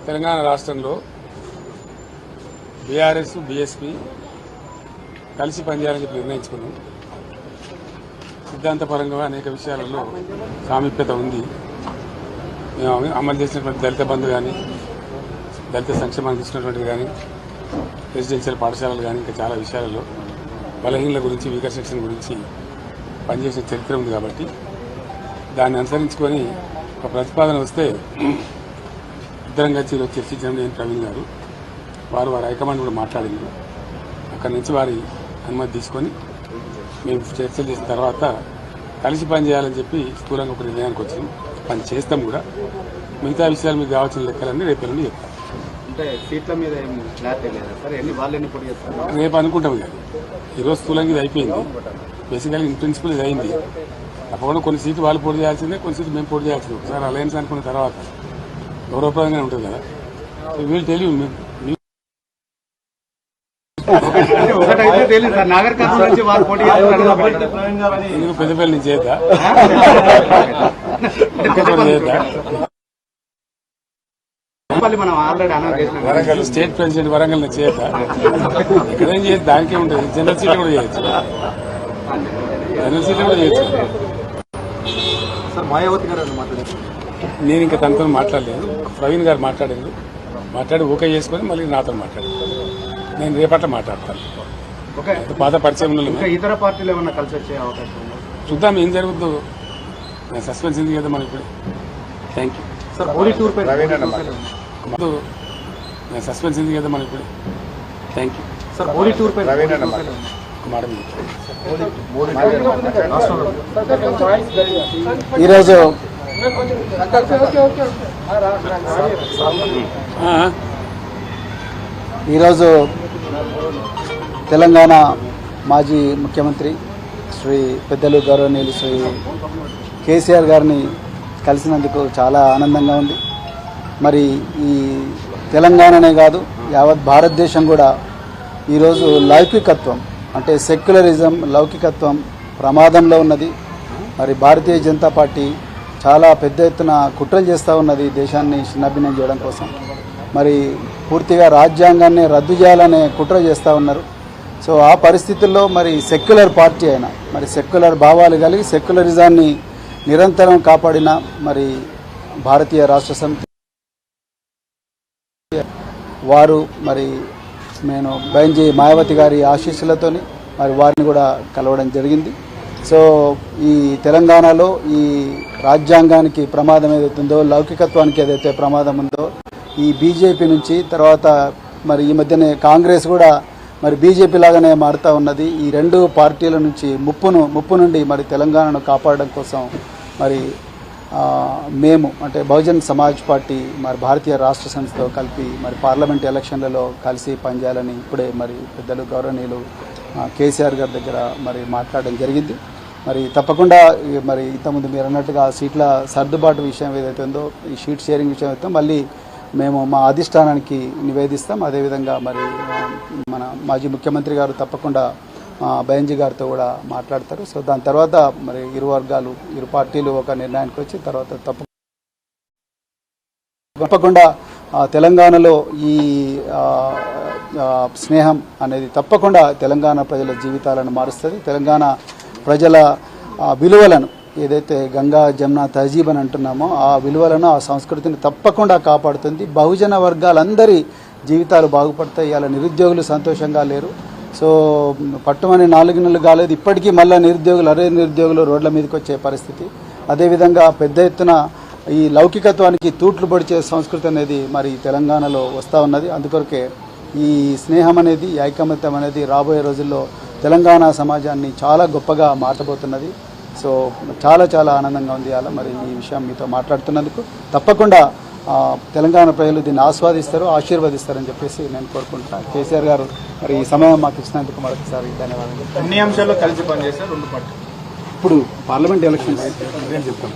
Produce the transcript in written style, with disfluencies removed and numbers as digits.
తెలంగాణ రాష్ట్రంలో BRS BSP కలిసి పనిచేయాలని చెప్పి నిర్ణయించుకున్నాం. సిద్ధాంతపరంగా అనేక విషయాలలో సామీప్యత ఉంది. మేము అమలు చేసినటువంటి దళిత బంధు కానీ, దళిత సంక్షేమానికి ఇచ్చినటువంటిది కానీ, రెసిడెన్షియల్ పాఠశాలలు కానీ, ఇంకా చాలా విషయాలలో బలహీనల గురించి, వీకర్ సెక్షన్ గురించి పనిచేసిన చరిత్ర ఉంది. కాబట్టి దాన్ని అనుసరించుకొని ఒక ప్రతిపాదన వస్తే ఇద్దరం కలిసి ఈరోజు చర్చించడం నేను ప్రవీణ్ గారు వారు హైకమాండ్ కూడా మాట్లాడింది. అక్కడి నుంచి వారి అనుమతి తీసుకొని మేము చర్చలు చేసిన తర్వాత కలిసి పనిచేయాలని చెప్పి స్థూలంగా ఒక నిర్ణయానికి వచ్చినాం. పని చేస్తాం కూడా. మిగతా విషయాలు మీకు కావాల్సిన లెక్కలన్నీ రేపు నుండి చెప్తాం. రేపు అనుకుంటాం. ఇక ఈరోజు స్థూలంగా ఇది అయిపోయింది. బేసికల్గా ఇన్ ప్రిన్సిపల్ ఇది అయింది. తప్పకుండా కొన్ని సీట్లు వాళ్ళు పోటీ చేయాల్సిందే, కొన్ని సీట్లు మేము పోటీ చేయాల్సిందే. ఒకసారి అలయన్స్ అనుకున్న తర్వాత గౌరవప్రదంగానే ఉంటుంది కదా. వీళ్ళు తెలియదు పెద్దపల్లి నుంచి చేద్దా వరంగల్ స్టేట్ ప్రెసిడెంట్ వరంగల్ నుంచి చేద్దా ఇక్కడేం చేయదు. దానికే ఉంటుంది. జనరల్ సీట్లు కూడా చేయొచ్చు. జనరల్ సీట్లు కూడా చేయొచ్చు. నేను ఇంకా తనతో మాట్లాడలేదు. ప్రవీణ్ గారు మాట్లాడి ఓకే చేసుకుని మళ్ళీ నాతో మాట్లాడారు. నేను రేపట్ల మాట్లాడతాను. పాత పరిచయం ఇతర పార్టీలు ఏమన్నా కలిసి వచ్చే అవకాశం చూద్దాం ఏం జరుగుతుందో. నేను సస్పెన్స్ ఎందుకు కదా మనం ఇప్పుడు. Thank you sir. Modi tour నేను సస్పెన్స్ ఎందుకు కదా మనం ఇప్పుడు. Thank you sir. Modi tour ఈరోజు తెలంగాణ మాజీ ముఖ్యమంత్రి శ్రీ పెద్దలు గౌరవనీయులు శ్రీ కేసీఆర్ గారిని కలిసినందుకు చాలా ఆనందంగా ఉంది. మరి ఈ తెలంగాణనే కాదు యావత్ భారతదేశం కూడా ఈరోజు లౌకికత్వం అంటే సెక్యులరిజం, లౌకికత్వం ప్రమాదంలో ఉన్నది. మరి భారతీయ జనతా పార్టీ చాలా పెద్ద ఎత్తున కుట్రలు చేస్తూ ఉన్నది దేశాన్ని చిన్నాభిన్నం చేయడం కోసం. మరి పూర్తిగా రాజ్యాంగాన్ని రద్దు చేయాలనే కుట్ర చేస్తూ ఉన్నారు. సో ఆ పరిస్థితుల్లో మరి సెక్యులర్ పార్టీ అయినా, మరి సెక్యులర్ భావాలు కలిగి సెక్యులరిజాన్ని నిరంతరం కాపాడిన మరి భారతీయ రాష్ట్ర సమితి వారు మరి నేను బైంజీ మాయావతి గారి ఆశీస్సులతోని మరి వారిని కూడా కలవడం జరిగింది. సో ఈ తెలంగాణలో ఈ రాజ్యాంగానికి ప్రమాదం ఏదైతుందో, లౌకికత్వానికి ఏదైతే ప్రమాదం ఉందో, ఈ బీజేపీ నుంచి తర్వాత మరి ఈ మధ్యనే కాంగ్రెస్ కూడా మరి బీజేపీ లాగానే మారుతూ ఉన్నది. ఈ రెండు పార్టీల నుంచి ముప్పు నుండి మరి తెలంగాణను కాపాడడం కోసం మరి మేము అంటే బహుజన్ సమాజ్ పార్టీ మరి భారతీయ రాష్ట్ర సమితితో కలిపి మరి పార్లమెంట్ ఎలక్షన్లలో కలిసి పనిచేయాలని ఇప్పుడే మరి పెద్దలు గౌరవనీయులు కేసీఆర్ గారి దగ్గర మరి మాట్లాడడం జరిగింది. మరి తప్పకుండా మరి ఇంతకుముందు మీరు అన్నట్టుగా సీట్ల సర్దుబాటు విషయం ఏదైతే ఉందో, ఈ షీట్ షేరింగ్ విషయం అయితే మళ్ళీ మేము మా అధిష్టానానికి నివేదిస్తాం. అదేవిధంగా మరి మన మాజీ ముఖ్యమంత్రి గారు తప్పకుండా బైంజీ గారితో కూడా మాట్లాడతారు. సో దాని తర్వాత మరి ఇరు వర్గాలు, ఇరు పార్టీలు ఒక నిర్ణయానికి వచ్చి తర్వాత తప్పకుండా తెలంగాణలో ఈ స్నేహం అనేది తప్పకుండా తెలంగాణ ప్రజల జీవితాలను మారుస్తుంది. తెలంగాణ ప్రజల విలువలను ఏదైతే గంగా జమున తహజీబ్ అని అంటున్నామో ఆ విలువలను, ఆ సంస్కృతిని తప్పకుండా కాపాడుతుంది. బహుజన వర్గాలందరి జీవితాలు బాగుపడతాయి. ఇలా నిరుద్యోగులు సంతోషంగా లేరు. సో పట్టుమని 4 నెలలు కాలేదు, ఇప్పటికీ మళ్ళీ నిరుద్యోగులు రోడ్ల మీదకి వచ్చే పరిస్థితి. అదేవిధంగా పెద్ద ఎత్తున ఈ లౌకికత్వానికి తూట్లు పొడిచే సంస్కృతి అనేది మరి తెలంగాణలో వస్తూ ఉన్నది. అందుకొరకే ఈ స్నేహం అనేది, ఈ ఐకమత్యం అనేది రాబోయే రోజుల్లో తెలంగాణ సమాజాన్ని చాలా గొప్పగా మార్చబోతున్నది. సో చాలా చాలా ఆనందంగా ఉంది అలా మరి ఈ విషయం మీతో మాట్లాడుతున్నందుకు. తప్పకుండా తెలంగాణ ప్రజలు దీన్ని ఆస్వాదిస్తారు, ఆశీర్వదిస్తారని చెప్పేసి నేను కోరుకుంటున్నాను. కేసీఆర్ గారు మరి ఈ సమయం మాకు ఇచ్చినందుకు మరొకసారి ధన్యవాదాలు. అన్ని అంశాల్లో కలిసి పనిచేస్తారు రెండు పార్టీలు. ఇప్పుడు పార్లమెంట్ ఎలక్షన్స్ చెప్తాను.